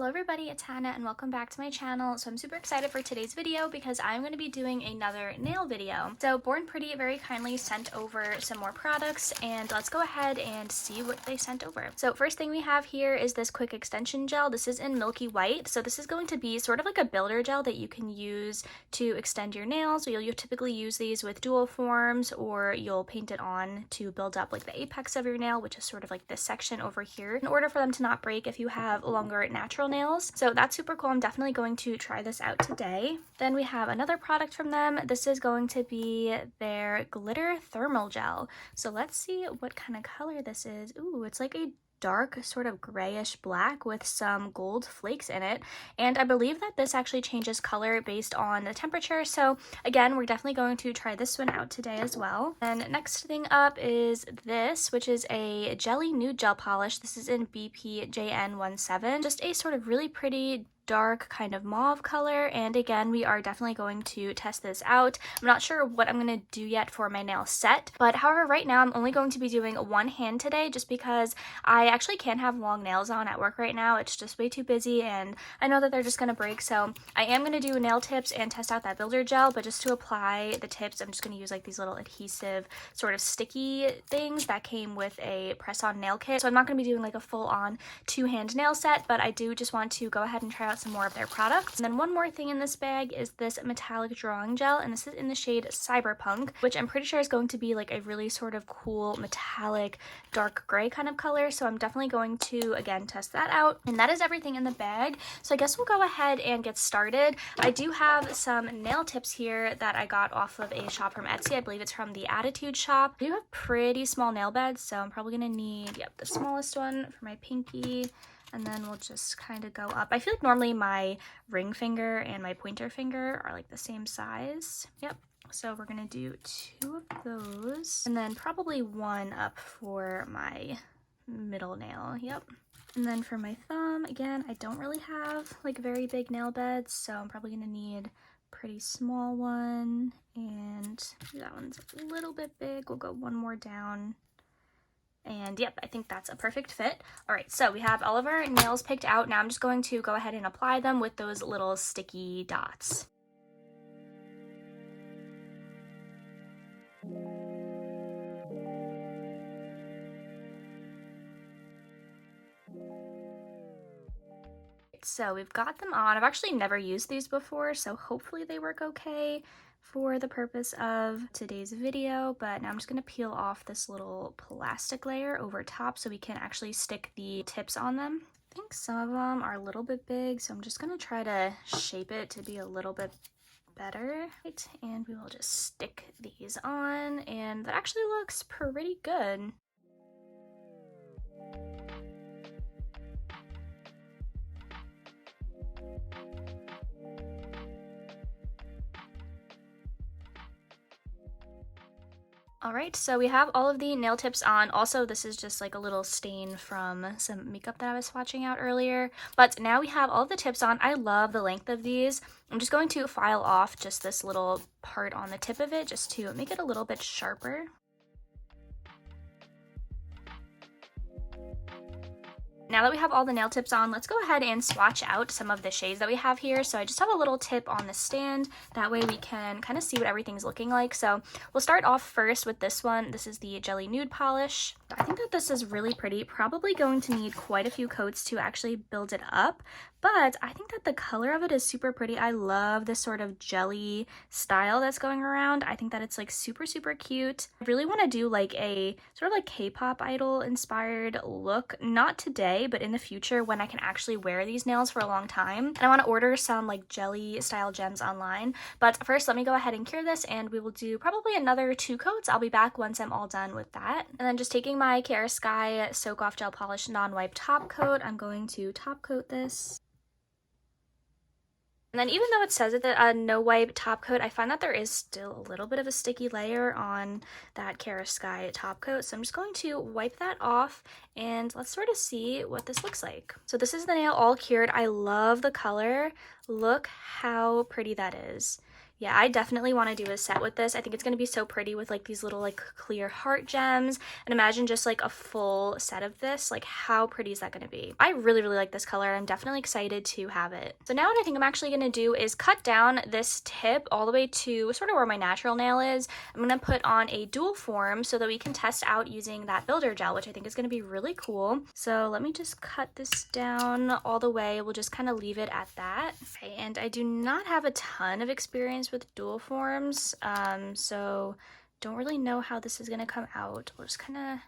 Hello everybody, it's Hannah and welcome back to my channel. So I'm super excited for today's video because I'm going to be doing another nail video. So Born Pretty very kindly sent over some more products and let's go ahead and see what they sent over. So first thing we have here is this quick extension gel. This is in Milky White. So this is going to be sort of like a builder gel that you can use to extend your nails. So you'll typically use these with dual forms, or you'll paint it on to build up like the apex of your nail, which is sort of like this section over here, in order for them to not break if you have longer natural nails. So that's super cool. I'm definitely going to try this out today. Then we have another product from them. This is going to be their glitter thermal gel. So let's see what kind of color this is. Ooh, it's like a dark sort of grayish black with some gold flakes in it, and I believe that this actually changes color based on the temperature. So again, we're definitely going to try this one out today as well. And next thing up is this, which is a jelly nude gel polish. This is in BPJN17, just a sort of really pretty dark kind of mauve color, and again we are definitely going to test this out. I'm not sure what I'm going to do yet for my nail set, but however right now I'm only going to be doing one hand today just because I actually can't have long nails on at work right now. It's just way too busy and I know that they're just going to break. So I am going to do nail tips and test out that builder gel, but just to apply the tips I'm just going to use like these little adhesive sort of sticky things that came with a press-on nail kit. So I'm not going to be doing like a full-on two-hand nail set, but I do just want to go ahead and try out some more of their products. And then one more thing in this bag is this metallic drawing gel, and this is in the shade Cyberpunk, which I'm pretty sure is going to be like a really sort of cool metallic dark gray kind of color. So I'm definitely going to again test that out. And that is everything in the bag. So I guess we'll go ahead and get started. I do have some nail tips here that I got off of a shop from Etsy. I believe it's from the Attitude shop. I do have pretty small nail beds, so I'm probably gonna need the smallest one for my pinky. And then we'll just kind of go up. I feel like normally my ring finger and my pointer finger are like the same size. Yep. So we're going to do 2 of those. And then probably 1 up for my middle nail. Yep. And then for my thumb, again, I don't really have like very big nail beds, so I'm probably going to need a pretty small one. And that one's a little bit big. We'll go 1 more down. And yep, I think that's a perfect fit. All right, so we have all of our nails picked out. Now I'm just going to go ahead and apply them with those little sticky dots. So we've got them on. I've actually never used these before, so hopefully they work okay for the purpose of today's video. But now I'm just going to peel off this little plastic layer over top so we can actually stick the tips on them. I think some of them are a little bit big, so I'm just going to try to shape it to be a little bit better. Right, and we will just stick these on, and that actually looks pretty good. Alright, so we have all of the nail tips on. Also, this is just like a little stain from some makeup that I was swatching out earlier. But now we have all of the tips on. I love the length of these. I'm just going to file off just this little part on the tip of it just to make it a little bit sharper. Now that we have all the nail tips on, let's go ahead and swatch out some of the shades that we have here. So I just have a little tip on the stand. That way we can kind of see what everything's looking like. So we'll start off first with this one. This is the Jelly Nude Polish. I think that this is really pretty. Probably going to need quite a few coats to actually build it up, but I think that the color of it is super pretty. I love this sort of jelly style that's going around. I think that it's like super, super cute. I really want to do like a sort of like K-pop idol inspired look. Not today, but in the future when I can actually wear these nails for a long time. And I want to order some like jelly style gems online. But first, let me go ahead and cure this, and we will do probably another 2 coats. I'll be back once I'm all done with that. And then just taking my Kiara Sky Soak Off Gel Polish Non-Wipe Top Coat, I'm going to top coat this. And then even though it says it that a no wipe top coat, I find that there is still a little bit of a sticky layer on that Kiara Sky top coat. So I'm just going to wipe that off and let's sort of see what this looks like. So this is the nail all cured. I love the color. Look how pretty that is. Yeah, I definitely want to do a set with this. I think it's going to be so pretty with like these little like clear heart gems. And imagine just like a full set of this. Like how pretty is that going to be? I really, really like this color. I'm definitely excited to have it. So now what I think I'm actually going to do is cut down this tip all the way to sort of where my natural nail is. I'm going to put on a dual form so that we can test out using that builder gel, which I think is going to be really cool. So let me just cut this down all the way. We'll just kind of leave it at that. Okay, and I do not have a ton of experience with dual forms, so don't really know how this is going to come out. We'll just kind of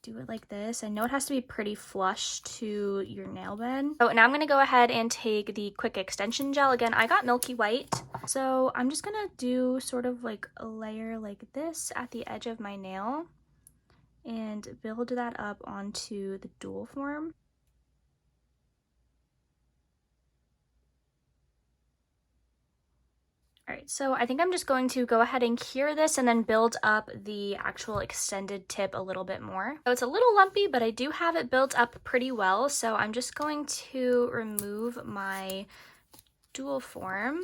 do it like this. I know it has to be pretty flush to your nail bed. So now I'm going to go ahead and take the quick extension gel. Again, I got milky white, so I'm just going to do sort of like a layer like this at the edge of my nail and build that up onto the dual form. All right, so I think I'm just going to go ahead and cure this and then build up the actual extended tip a little bit more. So it's a little lumpy, but I do have it built up pretty well. So I'm just going to remove my dual form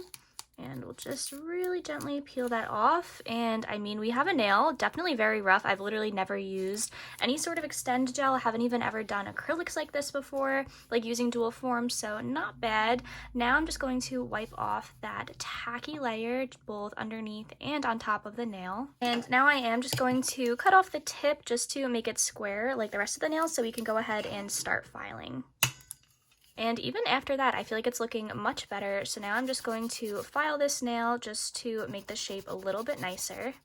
and we'll just really gently peel that off. And I mean, we have a nail, definitely very rough. I've literally never used any sort of extend gel. I haven't even ever done acrylics like this before, like using dual form, so not bad. Now I'm just going to wipe off that tacky layer both underneath and on top of the nail. And now I am just going to cut off the tip just to make it square like the rest of the nail so we can go ahead and start filing. And even after that, I feel like it's looking much better. So now I'm just going to file this nail just to make the shape a little bit nicer.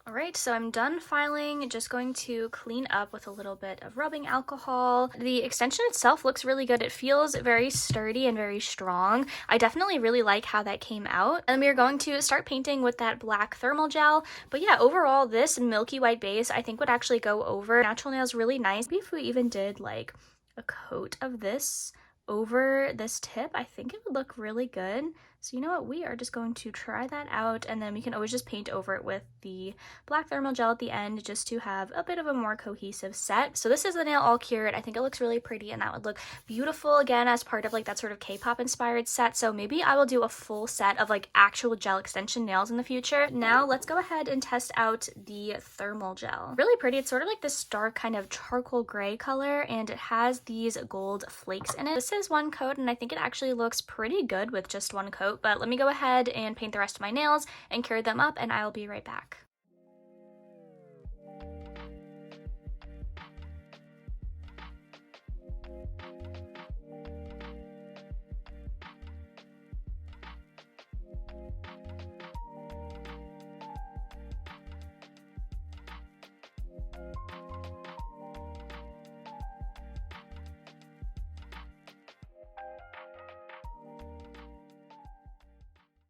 All right, so I'm done filing, just going to clean up with a little bit of rubbing alcohol. The extension itself looks really good. It feels very sturdy and very strong. I definitely really like how that came out. And we are going to start painting with that black thermal gel. But yeah, overall, this milky white base I think would actually go over natural nails really nice. Maybe if we even did like a coat of this over this tip, I think it would look really good. So you know what, we are just going to try that out, and then we can always just paint over it with the black thermal gel at the end just to have a bit of a more cohesive set. So this is the nail all cured. I think it looks really pretty, and that would look beautiful again as part of like that sort of K-pop inspired set. So maybe I will do a full set of like actual gel extension nails in the future. Now let's go ahead and test out the thermal gel. Really pretty. It's sort of like this dark kind of charcoal gray color, and it has these gold flakes in it. This is one coat, and I think it actually looks pretty good with just one coat. But let me go ahead and paint the rest of my nails and cure them up, and I'll be right back.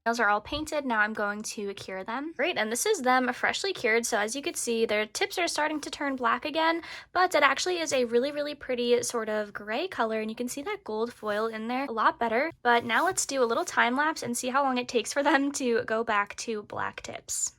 Nails are all painted. Now I'm going to cure them. Great, and this is them freshly cured. So as you can see, their tips are starting to turn black again, but it actually is a really, really pretty sort of gray color, and you can see that gold foil in there a lot better. But now let's do a little time lapse and see how long it takes for them to go back to black tips.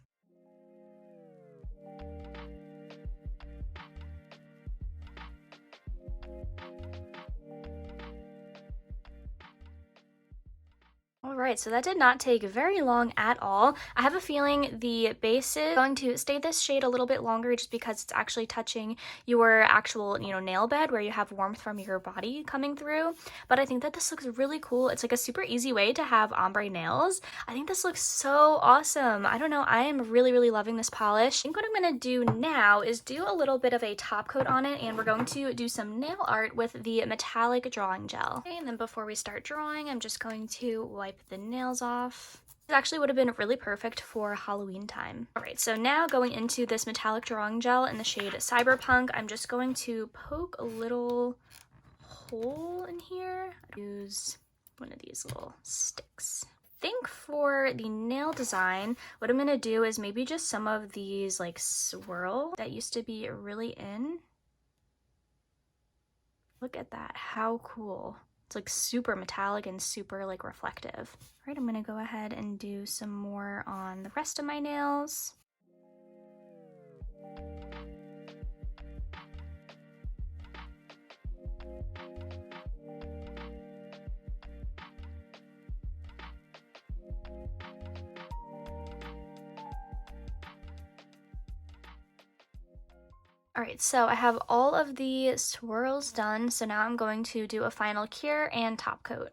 Alright, so that did not take very long at all. I have a feeling the base is going to stay this shade a little bit longer just because it's actually touching your actual, nail bed where you have warmth from your body coming through. But I think that this looks really cool. It's like a super easy way to have ombre nails. I think this looks so awesome. I don't know, I am really, really loving this polish. I think what I'm going to do now is do a little bit of a top coat on it, and we're going to do some nail art with the metallic drawing gel. Okay, and then before we start drawing, I'm just going to wipe the nails off. This actually would have been really perfect for Halloween time. All right, so now going into this metallic drawing gel in the shade Cyberpunk, I'm just going to poke a little hole in here. Use one of these little sticks. I think for the nail design, what I'm gonna do is maybe just some of these like swirl that used to be really in. Look at that, how cool. It's like super metallic and super like reflective. All right, I'm gonna go ahead and do some more on the rest of my nails. Alright, so I have all of the swirls done, so now I'm going to do a final cure and top coat.